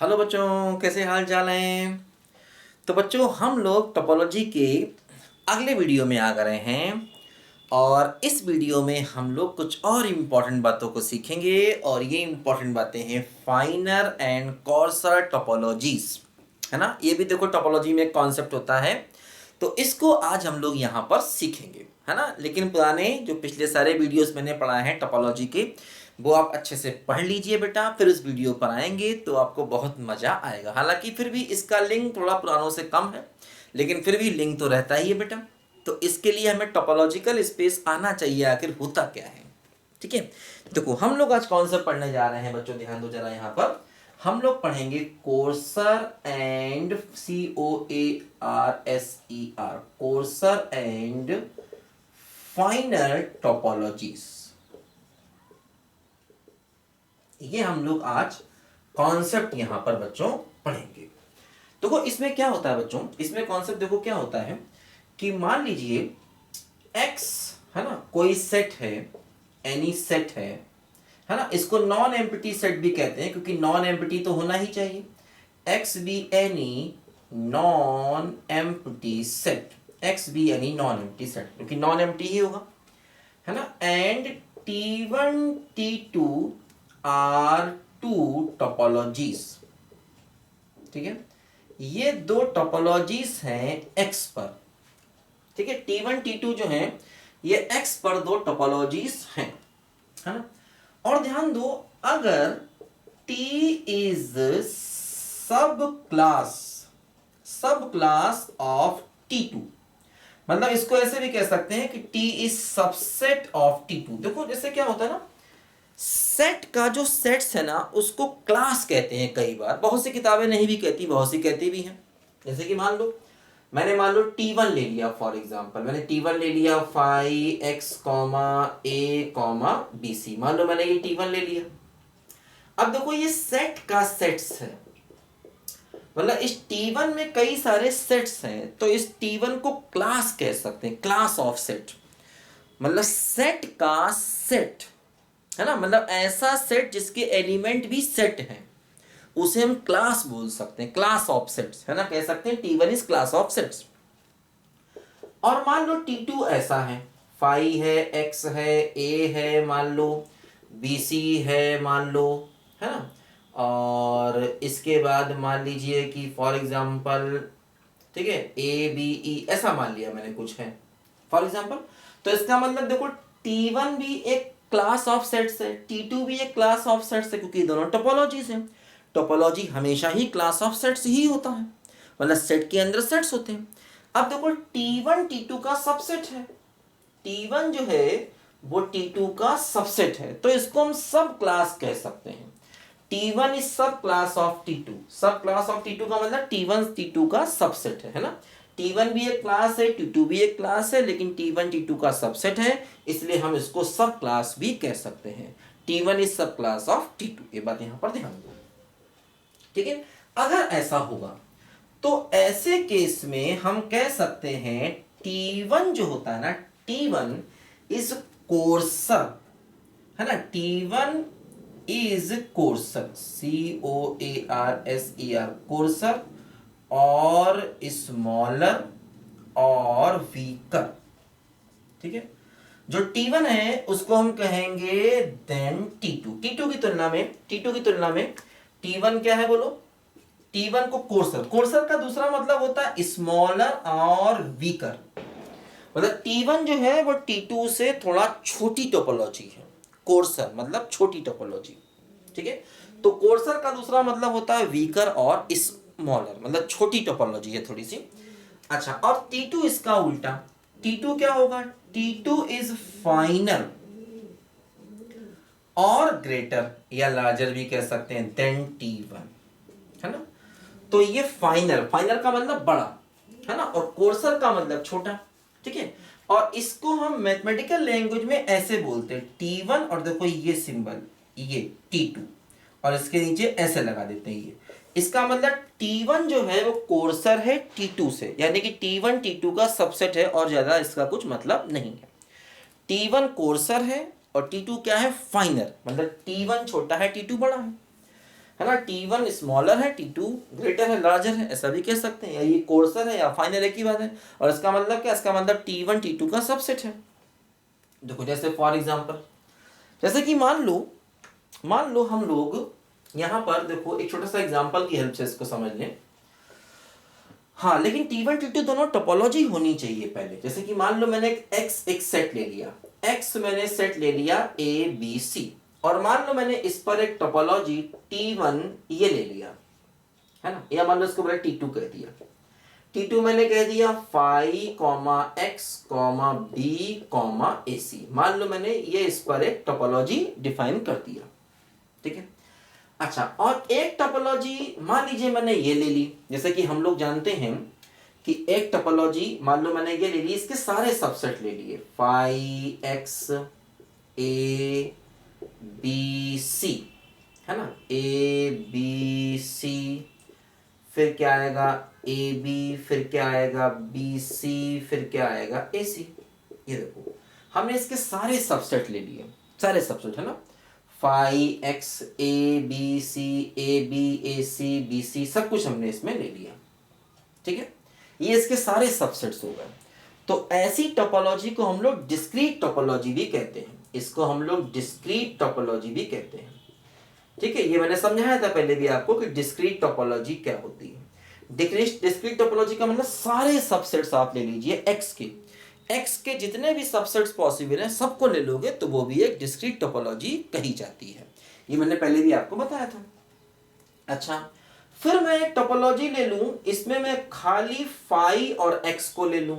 Hello बच्चों, कैसे हाल चाल हैं। तो बच्चों, हम लोग टोपोलॉजी के अगले वीडियो में आ गए हैं और इस वीडियो में हम लोग कुछ और इम्पोर्टेंट बातों को सीखेंगे और ये इम्पोर्टेंट बातें हैं फाइनर एंड कॉर्सर टोपोलॉजीज, है ना। ये भी देखो टोपोलॉजी में एक कॉन्सेप्ट होता है, तो इसको आज हम लोग यहाँ पर सीखेंगे, है ना। लेकिन पुराने जो पिछले सारे वीडियोस मैंने पढ़ाए हैं टोपोलॉजी के, वो आप अच्छे से पढ़ लीजिए बेटा, फिर उस वीडियो पर आएंगे तो आपको बहुत मज़ा आएगा। हालांकि फिर भी इसका लिंक थोड़ा पुरानों से कम है, लेकिन फिर भी लिंक तो रहता ही है बेटा। तो इसके लिए हमें टोपोलॉजिकल स्पेस आना चाहिए, आखिर होता क्या है। ठीक है, देखो हम लोग आज कौन सा पढ़ने जा रहे हैं बच्चों, ध्यान दो जरा। यहाँ पर हम लोग पढ़ेंगे courser and COARSER, courser and फाइनर topologies. ये हम लोग आज कॉन्सेप्ट यहां पर बच्चों पढ़ेंगे। देखो इसमें क्या होता है बच्चों, इसमें कॉन्सेप्ट देखो क्या होता है कि मान लीजिए x, है ना, कोई सेट है, एनी सेट है ना। इसको नॉन एम्प्टी सेट भी कहते हैं क्योंकि नॉन एम्प्टी तो होना ही चाहिए। x be any non empty set, x be any non empty set, क्योंकि नॉन एम्प्टी ही होगा, है ना। And T1 T2 are two topologies. ठीक है, ये दो टोपोलॉजीज हैं x पर। ठीक है, T1 T2 जो है ये x पर दो टोपोलॉजीज हैं, है ना। और ध्यान दो, अगर T इज सब क्लास ऑफ T2, मतलब इसको ऐसे भी कह सकते हैं कि T is subset of T2। देखो जैसे क्या होता है ना, सेट का जो सेट्स है ना उसको क्लास कहते हैं। कई बार बहुत सी किताबें नहीं भी कहती, बहुत सी कहती भी हैं। जैसे कि मान लो मैंने T1 ले लिया, फॉर एग्जांपल मैंने T1 ले लिया 5x, a, bc। मान लो मैंने ये T1 ले लिया। अब देखो ये सेट का सेट्स है, मतलब इस T1 में कई सारे सेट्स हैं, तो इस T1 को क्लास कह सकते हैं, क्लास ऑफ सेट। मतलब सेट का सेट, है ना, मतलब ऐसा सेट जिसके एलिमेंट भी सेट हैं, उसे हम क्लास बोल सकते हैं, क्लास ऑफ सेट्स, है ना, कह सकते हैं T1 is class of sets. और मान लो T2 ऐसा है, फाई है, x है, a है, मान लो bc है, मान लो, है ना। और इसके बाद मान लीजिए कि फॉर एग्जांपल, ठीक है, a b e ऐसा मान लिया मैंने कुछ है फॉर एग्जांपल। तो इसका मतलब देखो T1 भी एक क्लास ऑफ सेट्स है, T2 भी एक क्लास ऑफ सेट्स है, क्योंकि दोनों टोपोलॉजीज हैं। टोपोलॉजी हमेशा ही क्लास ऑफ सेट्स ही होता है, मतलब सेट के अंदर सेट्स होते हैं। अब देखो T1 T2 का सबसेट है, T1 जो है वो T2 का सबसेट है, तो इसको हम सब क्लास कह सकते हैं। T1 इज सब क्लास ऑफ T2। सब क्लास ऑफ T2 का मतलब T1 T2 का सबसेट है ना। T1 भी एक क्लास है, T2 भी एक क्लास है, लेकिन T1 T2 का सबसेट है, इसलिए हम इसको सब क्लास भी कह सकते हैं। T1 इज सब क्लास ऑफ T2, ये बात यहां पर ध्यान दो। ठीक है, अगर ऐसा होगा तो ऐसे केस में हम कह सकते हैं T1 जो होता है ना, T1 इज कोर्सर, है ना। T1 is courser, COARSER, courser, और स्मॉलर और वीकर। ठीक है, जो T1 है उसको हम कहेंगे देन T2 की तुलना में T1 क्या है बोलो, T1 को कोर्सर का दूसरा मतलब होता है स्मॉलर और वीकर। मतलब T1 जो है वो T2 से थोड़ा छोटी टोपोलॉजी है, कोर्सर मतलब छोटी टोपोलॉजी। ठीक है, तो कोर्सर का दूसरा मतलब होता है वीकर और स्मॉलर, मतलब छोटी टोपोलॉजी है थोड़ी सी। अच्छा, और T2 इसका उल्टा, T2 क्या होगा, T2 इज फाइनल और ग्रेटर या लार्जर भी कह सकते हैं देन T1, है ना। तो ये फाइनल का मतलब बड़ा, है ना, और कोर्सर का मतलब छोटा। ठीक है, और इसको हम मैथमेटिकल लैंग्वेज में ऐसे बोलते हैं T1, और देखो ये सिंबल ये T2, और इसके नीचे ऐसे लगा देते हैं ये। इसका मतलब T1 जो है वो कोर्सर है T2 से, यानी कि T1 T2 का सबसेट है, और ज्यादा इसका कुछ मतलब नहीं है। T1 कोर्सर है और T2 क्या है, फाइनर, मतलब T1 छोटा है T2 बड़ा है। है ना, T1 स्मॉलर है, T2 ग्रेटर है, लार्जर है, ऐसा भी कह सकते हैं, या ये कोर्सर है या फाइनर, एक ही बात है। और इसका मतलब क्या, इसका मतलब T1 T2 का सबसेट है। देखो जैसे फॉर एग्जांपल, जैसे कि मान लो हम लोग यहाँ पर देखो एक छोटा सा एग्जांपल की हेल्प से इसको समझ लें। हाँ, लेकिन T1 T2 दोनों टोपोलॉजी होनी चाहिए पहले। जैसे कि मान लो मैंने एक सेट ले लिया, X मैंने सेट ले लिया ABC, और मान लो मैंने इस पर एक टोपोलॉजी T1 ये ले लिया, है ना, या मान लो इसको मैंने T2 कह दिया। T2 मैंने कह दिया फाई X B AC। मान लो मैंने ये इस पर एक टोपोलॉजी डिफाइन कर दिया, ठीक है। अच्छा, और एक टोपोलॉजी मान लीजिए मैंने ये ले ली, जैसे कि हम लोग जानते हैं कि एक टोपोलॉजी मान लो मैंने ये ले ली, इसके सारे सबसेट ले लिए, phi X A B C, है ना, A B C, फिर क्या आएगा AB, फिर क्या आएगा BC, फिर क्या आएगा AC। ये देखो हमने इसके सारे सबसेट ले लिए, सारे सबसेट, है ना, phi X A B C A B A C B C, सब कुछ हमने इसमें ले लिया, ठीक है। ये इसके सारे सबसेट्स हो गए। तो ऐसी टोपोलॉजी को हम लोग डिस्क्रीट टोपोलॉजी भी कहते हैं, इसको हम लोग डिस्क्रीट टोपोलॉजी भी कहते हैं, ठीक है। ये मैंने समझाया था पहले भी आपको कि डिस्क्रीट टोपोलॉजी क्या होती है। डिस्क्रीट टोपोलॉजी का मतलब सारे सबसेट्स आप ले लीजिए एक्स के जितने भी सबसेट्स पॉसिबल हैं सबको ले लोगे तो वो भी एक डिस्क्रीट टोपोलॉजी कही जाती है। ये मैंने पहले भी आपको बताया था। अच्छा, फिर मैं एक टोपोलॉजी ले लूं, इसमें मैं खाली फाई और एक्स को ले लूं,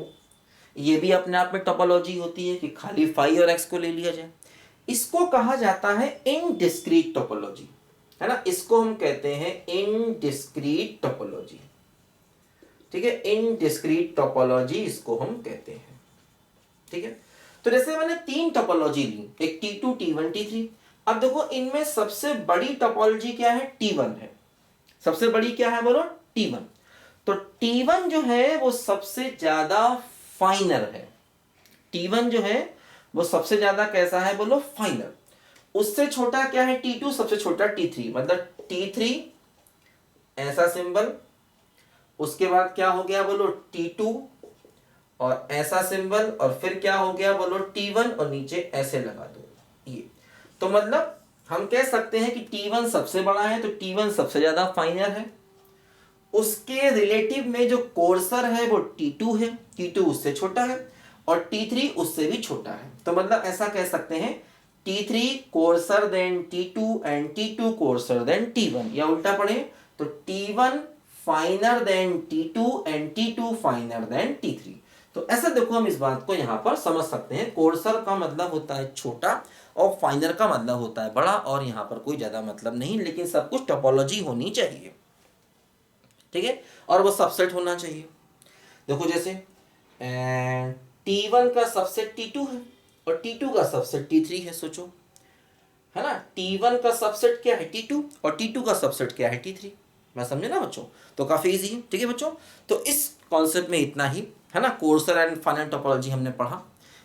ये भी अपने आप में टोपोलॉजी होती है कि खाली फाई और एक्स को ले लिया जाए। इसको कहा जाता है इनडिस्क्रीट टोपोलॉजी, है ना, इसको हम कहते हैं इनडिस्क्रीट टोपोलॉजी, ठीक है। इनडिस्क्रीट टोपोलॉजी इसको हम कहते हैं, ठीक है। तो जैसे मैंने 3 टोपोलॉजी ली, एक T2 T1 T3। अब देखो इनमें सबसे बड़ी टोपोलॉजी क्या है, T1 है। सबसे बड़ी क्या है बोलो, T1। तो T1 जो है वो सबसे ज्यादा फाइनर है। T1 जो है वो सबसे ज्यादा कैसा है बोलो, फाइनर। उससे छोटा क्या है T2, सबसे छोटा T3, मतलब T3 ऐसा सिंबल, उसके बाद क्या हो गया बोलो T2 और ऐसा सिंबल, और फिर क्या हो गया बोलो T1 और नीचे ऐसे लगा दो ये। तो मतलब हम कह सकते हैं कि T1 सबसे बड़ा है, तो T1 सबसे ज्यादा फाइनर है। उसके रिलेटिव में जो कोर्सर है वो T2 है, T2 उससे छोटा है, और T3 उससे भी छोटा है। तो मतलब ऐसा कह सकते हैं T3 coarser than T2 and T2 coarser than T1, या उल्टा पढ़े तो T1 finer than T2 and T2 finer than T3। तो ऐसा देखो हम इस बात को यहाँ पर समझ सकते हैं, कोर्सर का मतलब होता है छोटा और फाइनर का मतलब होता है बड़ा, और यहाँ पर कोई ज्यादा मतलब नहीं, लेकिन सब कुछ टोपोलॉजी होनी चाहिए, ठीक है, और वो सबसेट होना चाहिए। देखो जैसे T1 का सबसेट T2 है और T2 का सबसेट T3 है, सोचो, है ना। T1 का सबसेट क्या है, T2, और T2 का सबसेट क्या है, T3। मैं समझे ना बच्चों, तो काफी इजी है, ठीक है बच्चों। तो इस कॉन्सेप्ट में इतना ही, है ना, कोर्सर एंड फाइनल टोपोलॉजी हमने पढ़ा।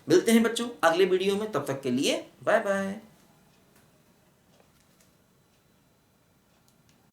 मिलते हैं बच्चों अगले वीडियो में, तब तक के लिए बाय बाय।